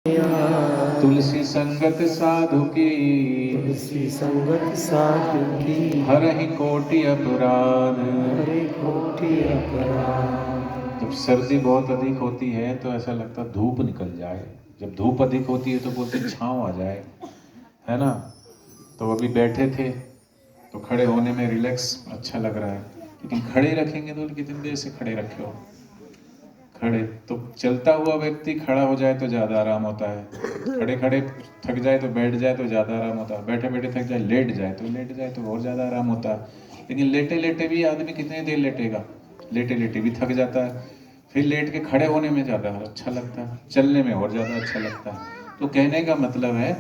तुलसी संगत साधु की, तुलसी संगत साधु की, हरहि कोटि अपराध। हरे कोटि अपराध। जब सर्दी बहुत अधिक होती है तो ऐसा लगता है धूप निकल जाए, जब धूप अधिक होती है तो बोलते छाँव आ जाए, है ना। तो अभी बैठे थे तो खड़े होने में रिलैक्स अच्छा लग रहा है, लेकिन खड़े रखेंगे तो कितनी देर से खड़े रखे हो। खड़े तो चलता हुआ व्यक्ति खड़ा हो जाए तो ज़्यादा आराम होता है, खड़े खड़े थक जाए तो बैठ जाए तो ज़्यादा आराम होता है, बैठे बैठे थक जाए लेट जाए तो और ज़्यादा आराम होता है। लेकिन लेटे लेटे भी आदमी कितनी देर लेटेगा, लेटे लेटे भी थक जाता है, फिर लेट के खड़े होने में ज़्यादा अच्छा लगता है, चलने में और ज़्यादा अच्छा लगता है। तो कहने का मतलब है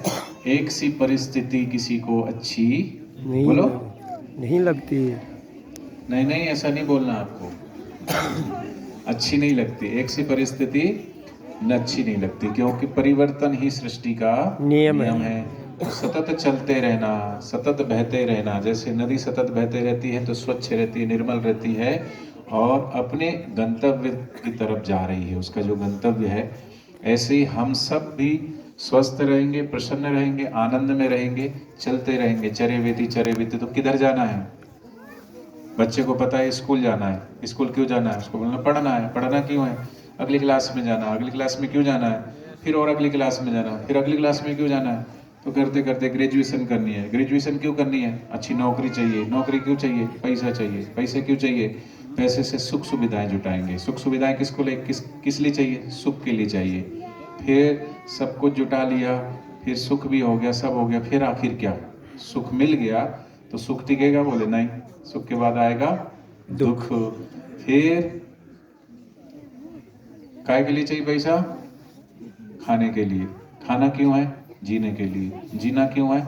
एक सी परिस्थिति किसी को अच्छी बोलो नहीं लगती है। नहीं नहीं, ऐसा नहीं बोलना आपको, अच्छी नहीं लगती, एक सी परिस्थिति न अच्छी नहीं लगती, क्योंकि परिवर्तन ही सृष्टि का नियम है। तो सतत चलते रहना, सतत बहते रहना, जैसे नदी सतत बहते रहती है तो स्वच्छ रहती है, निर्मल रहती है और अपने गंतव्य की तरफ जा रही है, उसका जो गंतव्य है। ऐसे ही हम सब भी स्वस्थ रहेंगे, प्रसन्न रहेंगे, आनंद में रहेंगे, चलते रहेंगे। चरे वेती तो किधर जाना है? बच्चे को पता है स्कूल जाना है, स्कूल क्यों जाना है? उसको बोलना पढ़ना है, पढ़ना क्यों है? अगली क्लास में जाना, अगली क्लास में क्यों जाना है? फिर और अगली क्लास में जाना, फिर अगली क्लास में क्यों जाना है? तो करते करते ग्रेजुएशन करनी है, ग्रेजुएशन क्यों करनी है? अच्छी नौकरी चाहिए, नौकरी क्यों चाहिए? पैसा चाहिए, पैसे क्यों चाहिए? पैसे से सुख सुविधाएं जुटाएंगे, सुख सुविधाएं किसको ले किस लिए चाहिए? सुख के लिए चाहिए। फिर सब कुछ जुटा लिया, फिर सुख भी हो गया, सब हो गया, फिर आखिर क्या? सुख मिल गया तो सुख टिकेगा? बोले नहीं, सुख के बाद आएगा दुख। फिर काय के लिए चाहिए पैसा? खाने के लिए। खाना क्यों है? जीने के लिए। जीना क्यों है?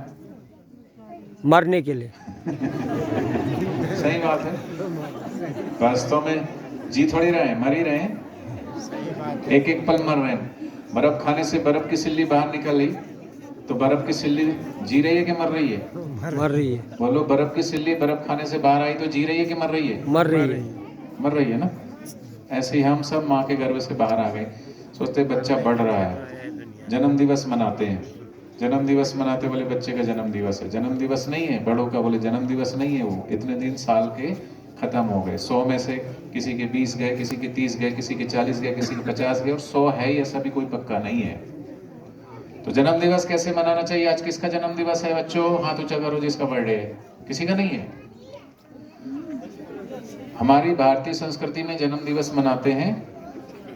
मरने के लिए। सही बात है, वास्तव में जी थोड़ी रहे हैं, मर ही रहे हैं, एक एक पल मर रहे हैं। बर्फ खाने से बर्फ की सिल्ली बाहर निकल रही, तो बर्फ की सिल्ली जी रही है कि मर रही है? मर रही है। बोलो, बर्फ की सिल्ली बर्फ खाने से बाहर आई तो जी रही है कि मर रही है? मर रही है। मर रही है ना। ऐसे ही हम सब माँ के गर्भ से बाहर आ गए, सोचते बच्चा बढ़ रहा है, जन्म दिवस मनाते हैं, जन्म दिवस मनाते बोले बच्चे का जन्म दिवस है। जन्म दिवस नहीं है बड़ों का, बोले जन्म दिवस नहीं है, वो इतने दिन साल के खत्म हो गए। 100 में से किसी के 20 गए, किसी के 30 गए, किसी के 40 गए, किसी के 50 गए, और 100 है ऐसा भी कोई पक्का नहीं है। तो जन्म दिवस कैसे मनाना चाहिए? आज किसका जन्म दिवस है बच्चों? हाथ ऊंचा करो जिसका बर्थडे है। किसी का नहीं है। हमारी भारतीय संस्कृति में जन्म दिवस मनाते हैं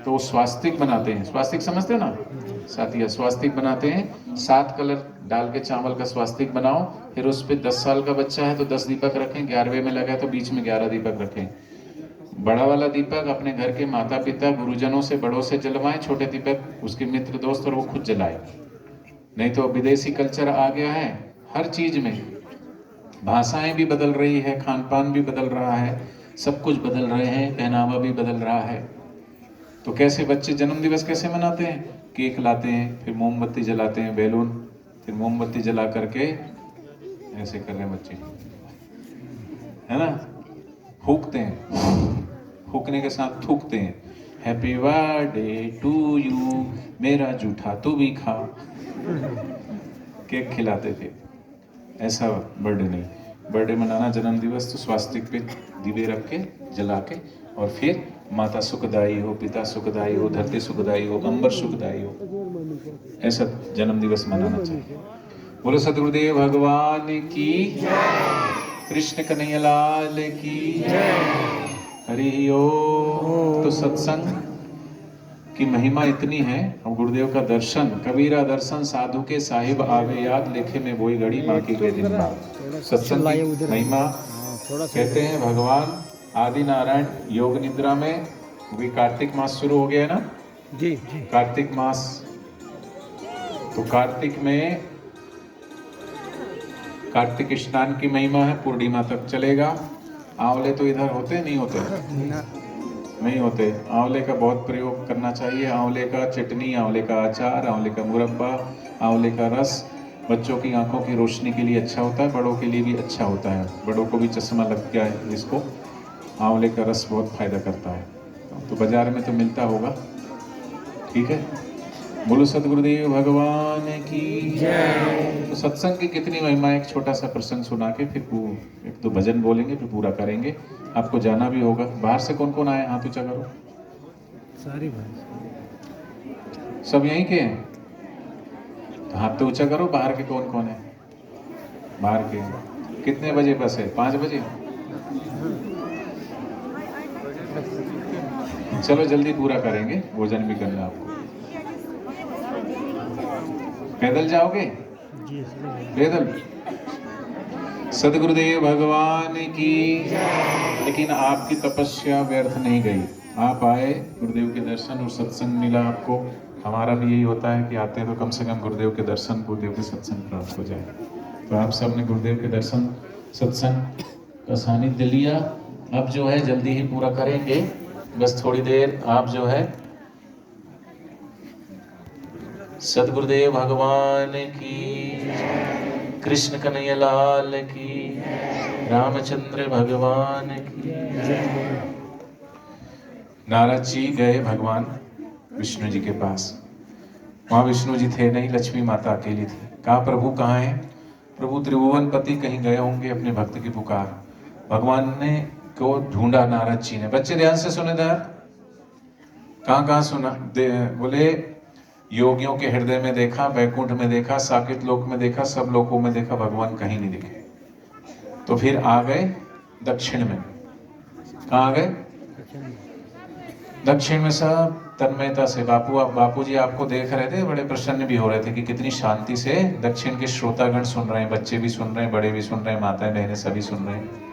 तो स्वास्तिक बनाते हैं। स्वास्तिक समझते हो ना साथिया? स्वास्तिक बनाते हैं, 7 कलर डाल के चावल का स्वास्तिक बनाओ, फिर उस पर 10 साल का बच्चा है तो 10 दीपक रखें, 11वें में लगा है तो बीच में 11 दीपक रखें। बड़ा वाला दीपक अपने घर के माता पिता गुरुजनों से बड़ों से जलवाएं, छोटे दीपक उसके मित्र दोस्त और वो खुद जलाए। नहीं तो विदेशी कल्चर आ गया है हर चीज में, भाषाएं भी बदल रही है, खान पान भी बदल रहा है, सब कुछ बदल रहे हैं, पहनावा भी बदल रहा है। तो कैसे बच्चे जन्म दिवस कैसे मनाते हैं? केक लाते हैं, फिर मोमबत्ती जलाते हैं, बैलून, फिर मोमबत्ती जला करके ऐसे कर रहे हैं बच्चे, है ना, फूकते हैं, फूकने के साथ थूकते हैं, हैप्पी बर्थडे टू यू, मेरा जूठा तू भी खा, केक खिलाते थे। ऐसा बर्थडे नहीं, बर्थडे मनाना जन्म दिवस तो स्वास्तिक पे दीवे रख के जला के, और फिर माता सुखदाई हो, पिता सुखदाई हो, धरती सुखदाई हो, अंबर सुखदाई हो, ऐसा जन्म दिवस मनाना चाहिए। बोलो सतगुरुदेव भगवान की, कृष्ण कन्हैया लाल की, हरि ओम। तो सत्संग की महिमा इतनी है, और गुरुदेव का दर्शन, कबीरा दर्शन साधु के साहिब आवे याद, लेखे में वही घड़ी बाकी के दिन बाद। सत्संग की महिमा कहते हैं भगवान आदि नारायण योग निद्रा में, भी कार्तिक मास शुरू हो गया है ना जी। कार्तिक मास, तो कार्तिक में कार्तिक स्नान की महिमा है, पूर्णिमा तक चलेगा। आंवले तो इधर होते नहीं होते? नहीं होते। आंवले का बहुत प्रयोग करना चाहिए, आंवले का चटनी, आंवले का अचार, आंवले का मुरब्बा, आंवले का रस बच्चों की आंखों की रोशनी के लिए अच्छा होता है, बड़ों के लिए भी अच्छा होता है। बड़ों को भी चश्मा लग गया है जिसको, आंवले का रस बहुत फायदा करता है। तो बाजार में तो मिलता होगा, ठीक है। बोलो सदगुरुदेव भगवान की जय। तो सत्संग की कितनी महिमा है, एक छोटा सा प्रसंग सुना के फिर एक दो भजन बोलेंगे फिर पूरा करेंगे। आपको जाना भी होगा। बाहर से कौन कौन आए, हाथ ऊंचा करो। सारी भाई सब यहीं के हैं तो हाथ तो ऊंचा करो। बाहर के कौन कौन है? बाहर के हैं। कितने बजे बस है? 5 बजे। चलो जल्दी पूरा करेंगे, भोजन भी करना आपको। पैदल जाओगे? पैदल। सदगुरुदेव भगवान की। लेकिन आपकी तपस्या व्यर्थ नहीं गई। आप आए, गुरुदेव के दर्शन और सत्संग मिला आपको। हमारा भी यही होता है कि आते हैं तो कम से कम गुरुदेव के दर्शन, गुरुदेव के सत्संग प्राप्त हो जाए। तो आप सब ने गुरुदेव के दर्शन, सत्संग का सानिध्य लिया। अब जो है जल्दी ही पूरा करेंगे। बस थोड़ी देर आप जो है सदगुरुदेव भगवान की, कृष्ण कन्हैया लाल की, रामचंद्र भगवान की। नारद जी गए भगवान विष्णु जी के पास। वहां विष्णु जी थे नहीं, लक्ष्मी माता अकेली थी। कहा प्रभु कहाँ है? प्रभु त्रिभुवन पति कहीं गए होंगे अपने भक्त की पुकार। भगवान ने को ढूंढा नारद जी ने। बच्चे ध्यान से सुने दार। कहाँ कहाँ सुना? बोले योगियों के हृदय में देखा, वैकुंठ में देखा, साकेत लोक में देखा, सब लोकों में देखा, भगवान कहीं नहीं दिखे। तो फिर आ गए दक्षिण में। कहाँ आ गए? दक्षिण में। सब तन्मयता से बापू जी आपको देख रहे थे, बड़े प्रसन्न भी हो रहे थे कि कितनी शांति से दक्षिण के श्रोतागण सुन रहे हैं, बच्चे भी सुन रहे हैं, बड़े भी सुन रहे हैं, माताएं बहनें सभी सुन रहे हैं।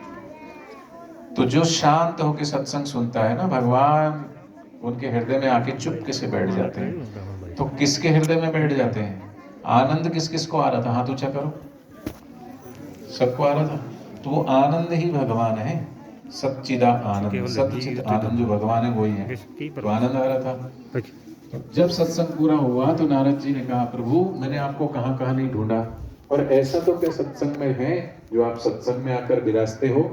तो जो शांत होकर सत्संग सुनता है ना, भगवान उनके हृदय में आके चुपके से बैठ जाते हैं। तो किसके हृदय में बैठ जाते हैं? आनंद किस किस को आ रहा था? हाथ ऊंचा करो। सबको आ रहा था। तो वो आनंद ही भगवान है। सच्चिदा आनंद, सच्चिद आनंद जो भगवान है वही है। तो आनंद आ रहा था। तो जब सत्संग पूरा हुआ तो नारद जी ने कहा प्रभु मैंने आपको कहाँ कहाँ नहीं ढूंढा। और ऐसा तो क्या सत्संग में है जो आप सत्संग में आकर विराजते हो?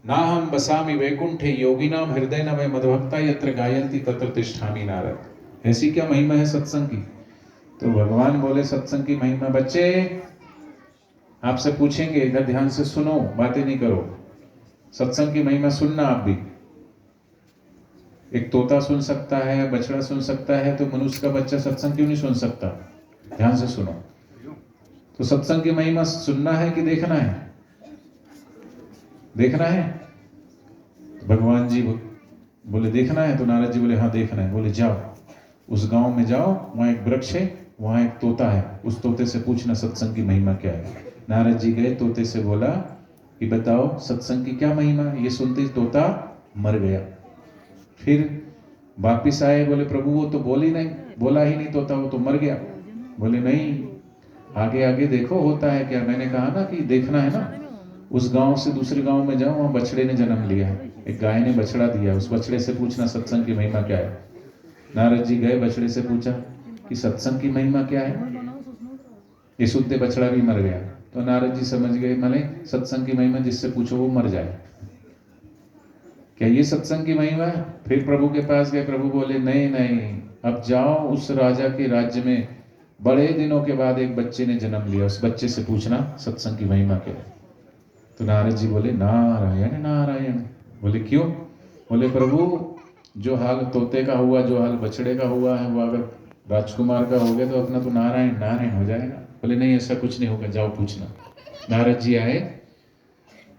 ना हम बसामि वैकुंठे योगिनाम हृदय न में मधुभक्ता यत्र गायन्ति तत्र तिष्ठामि नारद। ऐसी क्या महिमा है सत्संग की? तो भगवान बोले सत्संग की महिमा। बच्चे आपसे पूछेंगे, इधर ध्यान से सुनो, बातें नहीं करो। सत्संग की महिमा सुनना आप भी। एक तोता सुन सकता है, बछड़ा सुन सकता है, तो मनुष्य का बच्चा सत्संग क्यों नहीं सुन सकता? ध्यान से सुनो। तो सत्संग की महिमा सुनना है कि देखना है? देखना है। भगवान जी बोले देखना है। तो नारद जी बोले हाँ देखना है। बोले जाओ उस गांव में जाओ, वहां एक वृक्ष है, वहां एक तोता है, उस तोते से पूछना सत्संग की महिमा क्या है। नारद जी गए, तोते से बोला कि बताओ सत्संग की क्या महिमा। ये सुनते ही तोता मर गया। फिर वापिस आए, बोले प्रभु वो तो बोला ही नहीं तोता, वो तो मर गया। बोले नहीं, आगे आगे देखो होता है क्या। मैंने कहा ना कि देखना है ना। उस गांव से दूसरे गांव में जाओ, वहां बछड़े ने जन्म लिया है, एक गाय ने बछड़ा दिया, उस बछड़े से पूछना सत्संग की महिमा क्या है। नारद जी गए, बछड़े से पूछा कि सत्संग की महिमा क्या है। ये सुनते बछड़ा भी मर गया। तो नारद जी समझ गए माने सत्संग की महिमा जिससे पूछो वो मर जाए, क्या ये सत्संग की महिमा है? फिर प्रभु के पास गए, प्रभु बोले नहीं नहीं, अब जाओ उस राजा के राज्य में बड़े दिनों के बाद एक बच्चे ने जन्म लिया, उस बच्चे से पूछना सत्संग की महिमा क्या है। तो नारद जी बोले नारायण नारायण। बोले क्यों? बोले प्रभु जो हाल तोते का हुआ, जो हाल बछड़े का हुआ है, वो अगर राजकुमार का हो गया तो अपना तो नारायण नारायण हो जाएगा। बोले नहीं ऐसा कुछ नहीं होगा, जाओ पूछना। नारद जी आए,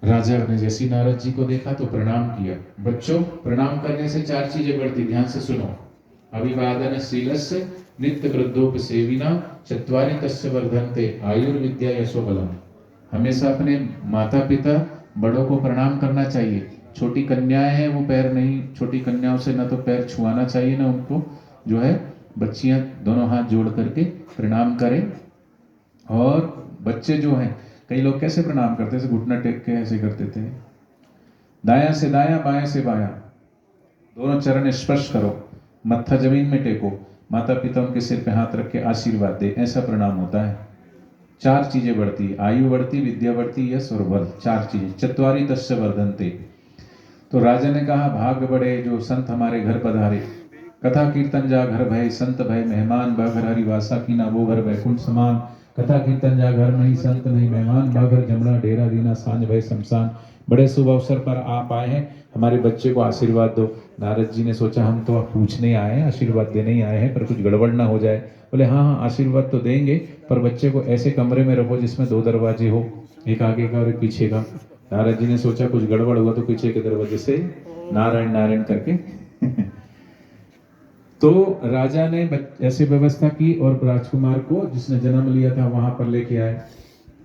राजा ने जैसी नारद जी को देखा तो प्रणाम किया। बच्चों प्रणाम करने से 4 चीजें बढ़ती, ध्यान से सुनो। अभिवादन शीलस्य नित्य वृद्धोपसेविना चत्वारि तस्य वर्धन्ते आयुर्विद्या यशो बलम। हमेशा अपने माता पिता बड़ों को प्रणाम करना चाहिए। छोटी कन्याएं हैं वो पैर नहीं, छोटी कन्याओं से ना तो पैर छुआना चाहिए ना उनको जो है बच्चियां दोनों हाथ जोड़ करके प्रणाम करें। और बच्चे जो हैं, कई लोग कैसे प्रणाम करते थे, घुटना टेक के ऐसे करते थे। दाया से दाया, बाया से बाया, दोनों चरण स्पर्श करो, मत्था जमीन में टेको, माता पिता उनके सिर पे हाथ रख के आशीर्वाद दे, ऐसा प्रणाम होता है। 4 चीजें बढ़ती, आयु बढ़ती, विद्या बढ़ती, यश और बल, 4 चीजें। चत्वारि तस्य वर्धन्ते। तो राजा ने कहा भाग्य बड़े जो संत हमारे घर पधारे। कथा कीर्तन जा घर भय संत भय मेहमान, बाघर हरिवासा की ना वो घर वैकुंठ समान। कथा कीर्तन जा घर नहीं संत नहीं मेहमान, बाघर जमना डेरा दीना सांझ भय शमशान। बड़े शुभ अवसर पर आप आए हैं, हमारे बच्चे को आशीर्वाद दो। नारद जी ने सोचा हम तो आप पूछने आए हैं, आशीर्वाद देने ही आए हैं, पर कुछ गड़बड़ ना हो जाए। बोले हाँ हाँ आशीर्वाद तो देंगे, पर बच्चे को ऐसे कमरे में रखो जिसमें 2 दरवाजे हो, एक आगे का और एक पीछे का। नारद जी ने सोचा कुछ गड़बड़ हुआ तो पीछे के दरवाजे से नारायण नारायण करके तो राजा ने ऐसे व्यवस्था की और राजकुमार को जिसने जन्म लिया था वहां पर लेके आए।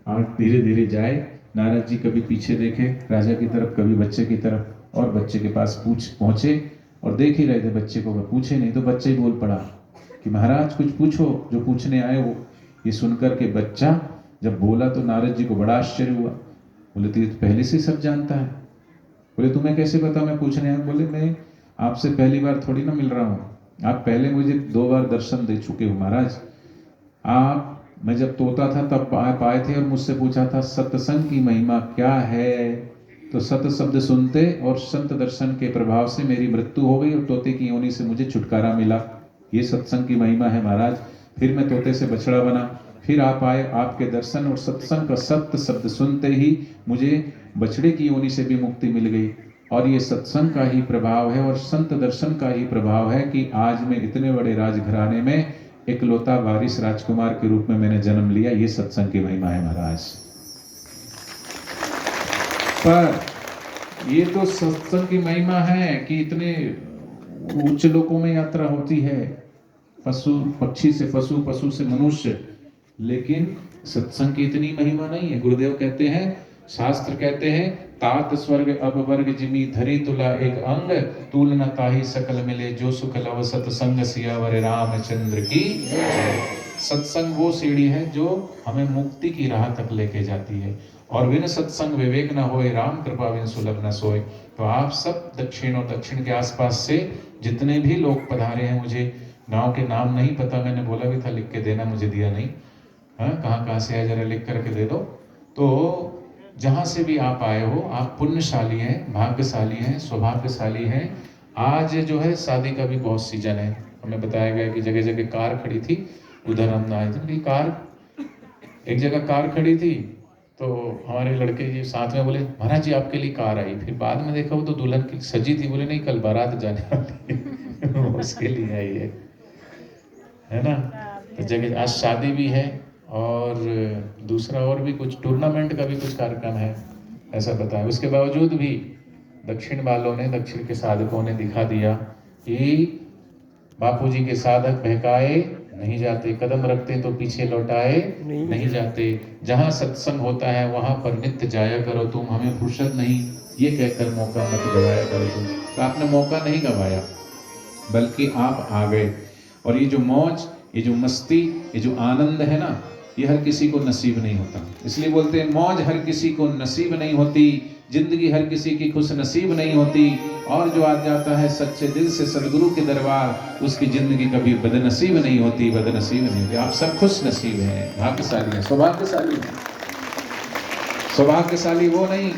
और धीरे धीरे जाए, नारद जी कभी पीछे देखे राजा की तरफ, कभी बच्चे की तरफ, और बच्चे के पास पहुंचे और देख ही रहे थे बच्चे को, पूछे नहीं तो बच्चे ही बोल पड़ा कि महाराज कुछ पूछो, जो पूछने आए हो। ये सुनकर के बच्चा जब बोला तो नारद जी को बड़ा आश्चर्य हुआ। बोले तो पहले से सब जानता है। बोले तुम्हें कैसे पता मैं पूछने आया? बोले मैं आपसे पहली बार थोड़ी ना मिल रहा हूँ, आप पहले मुझे 2 बार दर्शन दे चुके हो महाराज। मैं जब तोता था तब आप आए थे और मुझसे पूछा था सत्संग की महिमा क्या है, तो सत शब्द सुनते और संत दर्शन के प्रभाव से मेरी मृत्यु हो गई और तोते की योनि से मुझे छुटकारा मिला। ये सत्संग की महिमा है महाराज। फिर मैं तोते से बछड़ा बना, फिर आप आए, आपके दर्शन और सत्संग का सत्य शब्द सुनते ही मुझे बछड़े की योनि से भी मुक्ति मिल गई। और ये सत्संग का ही प्रभाव है और संत दर्शन का ही प्रभाव है कि आज मैं इतने बड़े राजघराने में इकलौता वारिस राजकुमार के रूप में मैंने जन्म लिया। ये सत्संग की महिमा है महाराज। पर ये तो सत्संग की महिमा है कि इतने उच्च लोकों में यात्रा होती है, पशु पक्षी से पशु, पशु से मनुष्य, लेकिन सत्संग की इतनी महिमा नहीं है। गुरुदेव कहते हैं, शास्त्र कहते हैं, तात स्वर्ग अब वर्ग जिमी धरी तुला एक अंग, तूल न ताही सकल मिले जो सुख लव सत्संग सियावर रामचंद्र की। सत्संग वो सीढ़ी है जो हमें मुक्ति की राह तक लेके जाती है। और बिन सत्संग विवेक न होए, राम कृपा बिन सुलभ न सोए। तो आप सब दक्षिण और दक्षिण के आसपास से जितने भी लोग पधारे हैं, मुझे गांव के नाम नहीं पता, मैंने बोला भी था लिख के देना, मुझे दिया नहीं। कहाँ कहाँ से है जरा लिख करके दे दो। तो जहां से भी आप आए हो, आप पुण्यशाली हैं, भाग्यशाली हैं, सौभाग्यशाली हैं। आज जो है शादी का भी बहुत सीजन है। हमें बताया गया कि जगह जगह कार खड़ी थी, उधर हम आए थे, कार एक जगह कार खड़ी थी तो हमारे लड़के जी साथ में बोले महाराज जी आपके लिए कार आई। फिर बाद में देखा वो तो दुल्हन की सजी थी। बोले नहीं, कल बारात जाने वाली है उसके लिए आई है ना। तो जगह आज शादी भी है और दूसरा और भी कुछ टूर्नामेंट का भी कुछ कार्यक्रम है ऐसा बताया। उसके बावजूद भी दक्षिण वालों ने, दक्षिण के साधकों ने दिखा दिया कि बापूजी के साधक बहकाए नहीं जाते, कदम रखते तो पीछे लौटाए नहीं जाते। जहां सत्संग होता है वहां पर नित्य जाया करो तुम, हमें फुर्सत नहीं ये कहकर मौका मत गवाया करो तुम। तो आपने मौका नहीं गवाया, बल्कि आप आ गए। और ये जो मौज, ये जो मस्ती, ये जो आनंद है ना, ये हर किसी को नसीब नहीं होता। इसलिए बोलते हैं मौज हर किसी को नसीब नहीं होती, जिंदगी हर किसी की खुश नसीब नहीं होती। और जो आ जाता है सच्चे दिल से सदगुरु के दरबार, उसकी जिंदगी कभी बदनसीब नहीं होती, बदनसीब नहीं होती। आप सब खुश नसीब हैं, भाग्यशाली हैं, सौभाग्यशाली हैं। सौभाग्यशाली वो नहीं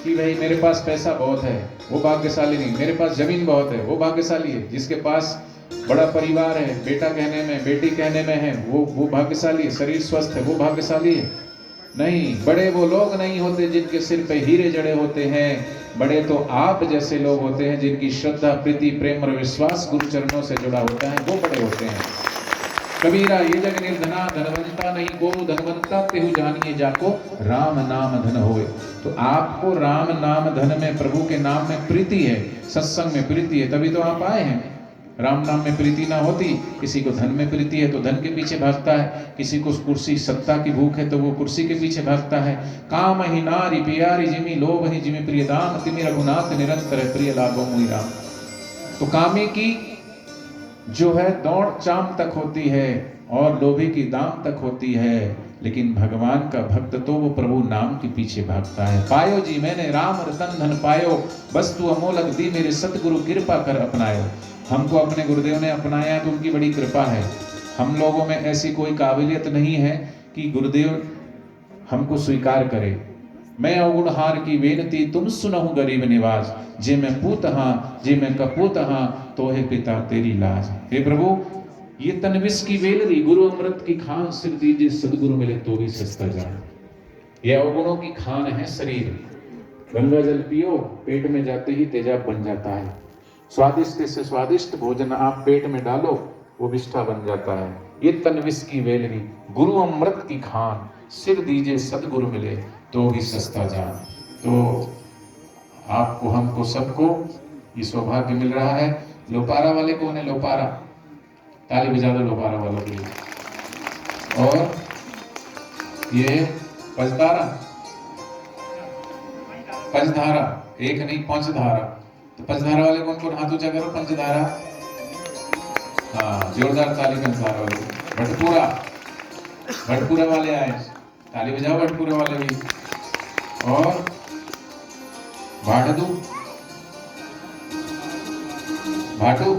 कि भाई मेरे पास पैसा बहुत है, वो भाग्यशाली नहीं। मेरे पास जमीन बहुत है, वो भाग्यशाली है। जिसके पास बड़ा परिवार है, बेटा कहने में, बेटी कहने में है, वो भाग्यशाली है। शरीर स्वस्थ है, वो भाग्यशाली है। नहीं, बड़े वो लोग नहीं होते जिनके सिर पे हीरे जड़े होते हैं। बड़े तो आप जैसे लोग होते हैं जिनकी श्रद्धा, प्रीति, प्रेम और विश्वास गुरु चरणों से जुड़ा होता है, वो बड़े होते हैं। कबीरा ये जग निर्धना धनवंता नहीं को, धनवंता तेहु जानिए जाको राम नाम धन होए। तो आपको राम नाम धन में, प्रभु के नाम में प्रीति है, सत्संग में प्रीति है, तभी तो आप आए हैं। राम नाम में प्रीति ना होती, किसी को धन में प्रीति है तो धन के पीछे भागता है, किसी को कुर्सी सत्ता की भूख है तो वो कुर्सी के पीछे भागता है। काम ही नारी प्यारी जिमी, लोभ ही जिमी प्रिय दाम, तिमि रघुनाथ निरंतर प्रिय लाभो मुहि राम। तो कामी की जो है दौड़ चाम तक होती है और लोभी की दाम तक होती है, लेकिन भगवान का भक्त तो वो प्रभु नाम के पीछे भागता है। पायो जी मैंने राम रतन धन पायो, वस्तु अमोलक दी मेरे सतगुरु कृपा कर अपनायो। हमको अपने गुरुदेव ने अपनाया तो उनकी बड़ी कृपा है। हम लोगों में ऐसी कोई काबिलियत नहीं है कि गुरुदेव हमको स्वीकार करे। मैं अवगुण हार की बेनती तुम सुनहु गरीब निवास, जे मैं पूत हाँ जे मैं कपूत हाँ, तो है पिता तेरी लाज। हे प्रभु, ये तनविस की वेलरी, गुरु अमृत की खान, सिर दीजिए सदगुरु मिले तो भी सस्ता जान। ये अवगुणों की खान है शरीर। गंगा जल पियो, पेट में जाते ही तेजाब बन जाता है। स्वादिष्ट से स्वादिष्ट भोजन आप पेट में डालो, वो विष्ठा बन जाता है। ये तनविस की वेलरी, गुरु अमृत की खान, सिर दीजिए सदगुरु मिले तो भी सस्ता जान। तो आपको, हमको, सबको ये सौभाग्य मिल रहा है। लोपारा वाले कौन है? लोपारा, ताली बजा दो लोपारा वालों के लिए। और ये पंचधारा, पंचधारा, एक नहीं पंचधारा। तो पंचधारा वाले कौन कौन? हाथ ऊंचा करो। पंचधारा, हाँ, जोरदार ताली पंचधारा वाले। भटपूरा, भटपूरा वाले आए, ताली बजाओ भटपूरा वाले भी। और भाटदू, भाटू,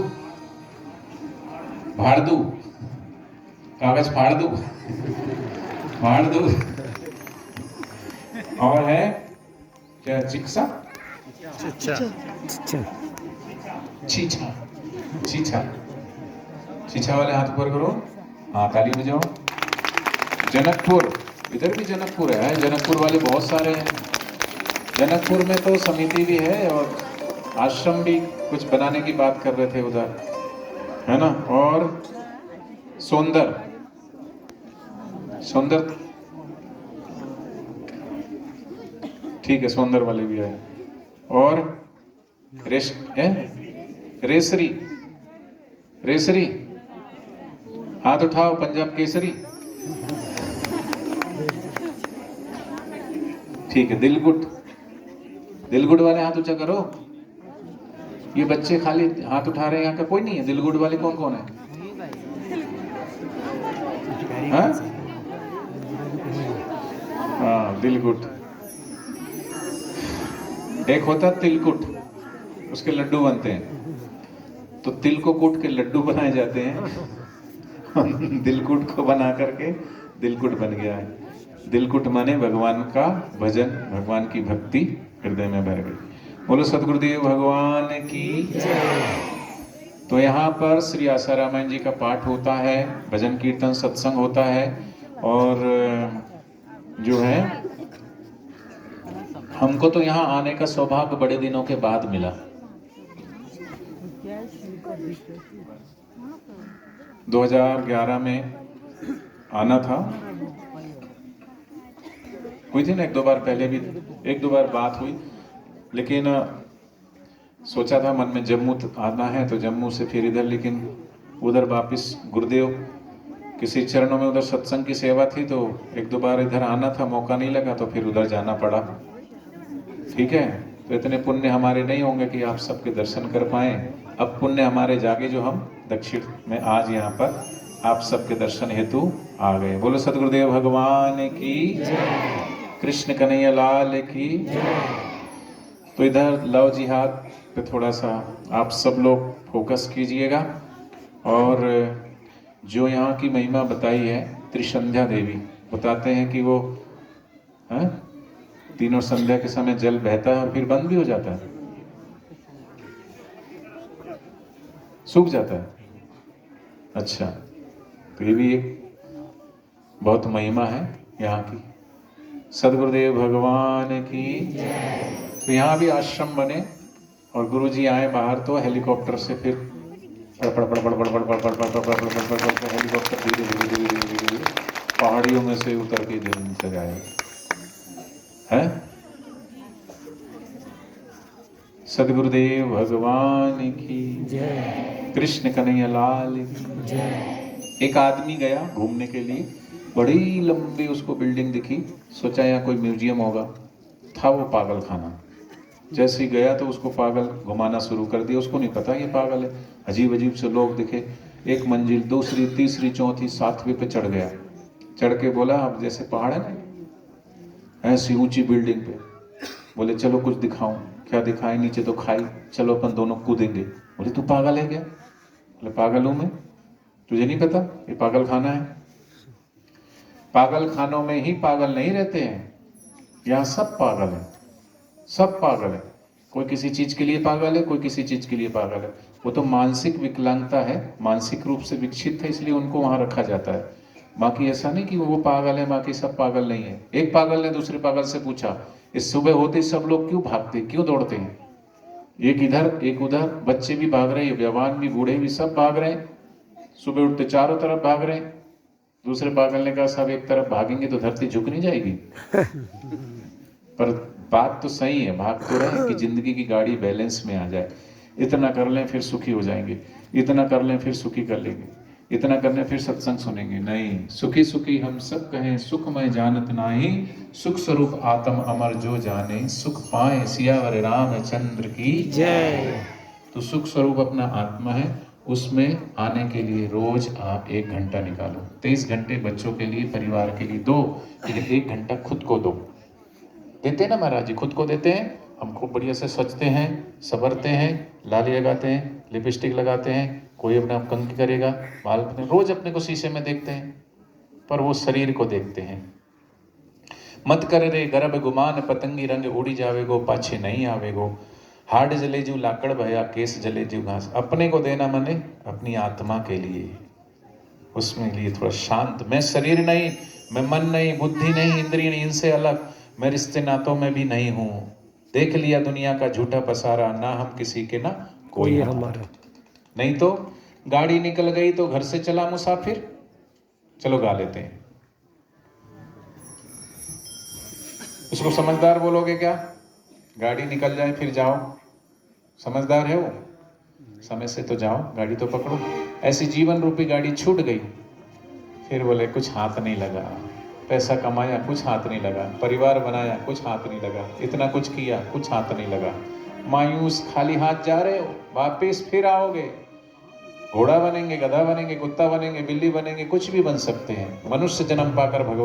भाड़दू, कागज फाड़ दू, फाड़ दू। और है क्या? चिक्सा, अच्छा छीछा, छीछा, छीछा वाले हाथ ऊपर करो। हाँ, ताली बजाओ। जनकपुर, इधर भी जनकपुर है। जनकपुर वाले बहुत सारे हैं। जनकपुर में तो समिति भी है और आश्रम भी कुछ बनाने की बात कर रहे थे उधर, है ना। और सौंदर, सौंदर, ठीक है, सौंदर वाले भी आए। और रेसरी, रेसरी, हाथ उठाओ। पंजाब केसरी, ठीक है। दिलगुट, दिलगुट वाले हाथ ऊंचा करो। ये बच्चे खाली हाथ उठा रहे हैं, यहाँ का कोई नहीं है। दिलगुट वाले कौन कौन है? हाँ, दिलगुट। एक होता तिलकुट, उसके लड्डू बनते हैं। तो तिल को कूट के लड्डू बनाए जाते हैं। दिलकुट को बना करके दिलकुट बन गया है। दिलकुट माने भगवान का भजन, भगवान की भक्ति हृदय में भर गई। बोलो सदगुरुदेव भगवान की। तो यहाँ पर श्री आशा रामायण जी का पाठ होता है, भजन कीर्तन सत्संग होता है। और जो है, हमको तो यहाँ आने का सौभाग्य बड़े दिनों के बाद मिला। 2011 में आना था। हुई थी ना एक दो बार, पहले भी एक दो बार बात हुई। लेकिन सोचा था मन में जम्मू आना है तो जम्मू से फिर इधर, लेकिन उधर वापस गुरुदेव किसी चरणों में उधर सत्संग की सेवा थी, तो एक दो बार इधर आना था, मौका नहीं लगा तो फिर उधर जाना पड़ा। ठीक है, तो इतने पुण्य हमारे नहीं होंगे कि आप सबके दर्शन कर पाए। अब पुण्य हमारे जागे जो हम दक्षिण में आज यहाँ पर आप सबके दर्शन हेतु आ गए। बोलो सदगुरुदेव भगवान की, कृष्ण कन्हैया लाल की। तो इधर लव जिहाद पे थोड़ा सा आप सब लोग फोकस कीजिएगा। और जो यहाँ की महिमा बताई है, त्रिसंध्या देवी बताते हैं कि वो तीनों संध्या के समय जल बहता है और फिर बंद भी हो जाता है, सूख जाता है। अच्छा, तो ये भी एक बहुत महिमा है यहाँ की। सदगुरुदेव भगवान की। तो यहाँ भी आश्रम बने और गुरुजी आए बाहर तो हेलीकॉप्टर से फिर हेलीकॉप्टर धीरे धीरे पहाड़ियों में से उतर के इधर तक आए हैं। सदगुरुदेव भगवान की जय, कृष्ण कन्हैया लाल की जय। एक आदमी गया घूमने के लिए, बड़ी लंबी उसको बिल्डिंग दिखी, सोचा यहाँ कोई म्यूजियम होगा, था वो पागल खाना। जैसे ही गया तो उसको पागल घुमाना शुरू कर दिया, उसको नहीं पता ये पागल है। अजीब अजीब से लोग दिखे, एक मंजिल, दूसरी, तीसरी, चौथी, सातवीं पे चढ़ गया। चढ़ के बोला, अब जैसे पहाड़ है ना, ऐसी ऊंची बिल्डिंग पे, बोले चलो कुछ दिखाऊं। क्या दिखाएं? नीचे तो खाई, चलो अपन दोनों कूदेंगे। बोले तू पागल है क्या? बोले पागल हूं मैं, तुझे नहीं पता ये पागल खाना है? पागल खानों में ही पागल नहीं रहते हैं, यहाँ सब पागल है, सब पागल है। कोई किसी चीज के लिए पागल है, कोई किसी चीज के लिए पागल है। वो तो मानसिक विकलांगता है, मानसिक रूप से विकसित है, इसलिए उनको वहां रखा जाता है। बाकी ऐसा नहीं कि वो पागल है, बाकी सब पागल नहीं है। एक पागल ने दूसरे पागल से पूछा, इस सुबह होते ही सब लोग क्यों भागते, क्यों दौड़ते हैं? एक इधर एक उधर, बच्चे भी भाग रहे हैं, जवान भी बूढ़े भी, सब भाग रहे हैं, सुबह उठते चारों तरफ भाग रहे हैं। दूसरे पागल ने कहा, सब एक तरफ भागेंगे तो धरती झुक नहीं जाएगी? पर बात तो सही है, भाग तो रहे कि जिंदगी की गाड़ी बैलेंस में आ जाए। इतना कर लें फिर सुखी हो जाएंगे, इतना कर लें फिर सुखी कर लेंगे, इतना करने फिर सत्संग सुनेंगे। नहीं, सुखी सुखी हम सब कहें, सुखमय जानत नाही, सुख स्वरूप आत्म अमर जो जाने, सुख पाए सियावर रामचंद्र की जय। तो सुख स्वरूप अपना आत्मा है, उसमें आने के लिए रोज आप 1 घंटा निकालो। 23 घंटे बच्चों के लिए, परिवार के लिए दो, लेकिन 1 घंटा खुद को दो। देते हैं ना महाराज जी, खुद को देते हैं। हम खूब बढ़िया से सजते हैं, संवरते हैं, लाली लगाते हैं, लिपस्टिक लगाते हैं, कोई अपना कंघी करेगा, बाल रोज अपने को शीशे में देखते हैं, पर वो शरीर को देखते हैं। मत कर रे गर्भ गुमान, पतंगी रंग उड़ी जावेगो, पाछे नहीं आवेगो। हाड जले जू लाकड़ भया, केस जले जू घास। अपने को देना मने अपनी आत्मा के लिए, उसमें लिए थोड़ा शांत। मैं शरीर नहीं, मैं मन नहीं, बुद्धि नहीं, इंद्रिय नहीं, इनसे अलग। मैं रिश्ते नातों में भी नहीं हूं। देख लिया दुनिया का झूठा पसारा, ना हम किसी के ना कोई हमारा। नहीं तो गाड़ी निकल गई तो घर से चला मुसाफिर। चलो गा लेते हैं। इसको समझदार बोलोगे क्या? गाड़ी निकल जाए फिर जाओ, समझदार है वो? समय से तो जाओ, गाड़ी तो पकड़ो। ऐसी जीवन रूपी गाड़ी छूट गई, फिर बोले कुछ हाथ नहीं लगा। पैसा कमाया, कुछ हाथ नहीं लगा। परिवार बनाया, कुछ हाथ नहीं लगा। इतना कुछ किया, कुछ हाथ नहीं लगा। मायूस खाली हाथ जा रहे हो, वापिस फिर आओगे। घोड़ा बनेंगे, गधा बनेंगे, कुत्ता बनेंगे, बिल्ली बनेंगे, कुछ भी बन सकते हैं। मनुष्य जन्म पाकर भगवान